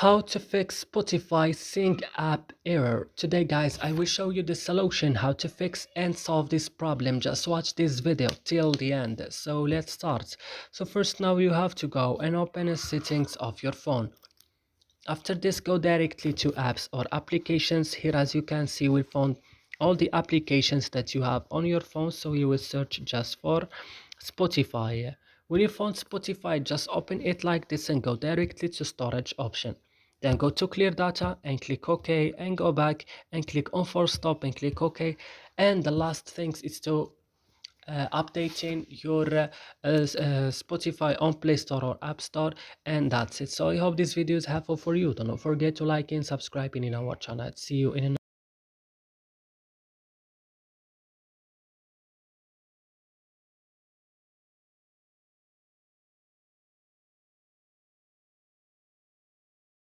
How to fix Spotify sync app error. Today guys, I will show you the solution how to fix and solve this problem. Just watch this video till the end. So let's start. So first, now you have to go and open the settings of your phone. After this, go directly to apps or applications. Here, as you can see, we found all the applications that you have on your phone, so you will search just for Spotify. When you found Spotify, just open it like this and go directly to storage option. Then go to clear data and click OK, and go back and click on force stop and click OK. And the last thing is to updating your Spotify on Play Store or App Store, and that's it. So I hope this video is helpful for you. Don't forget to like and subscribe in our channel. See you in another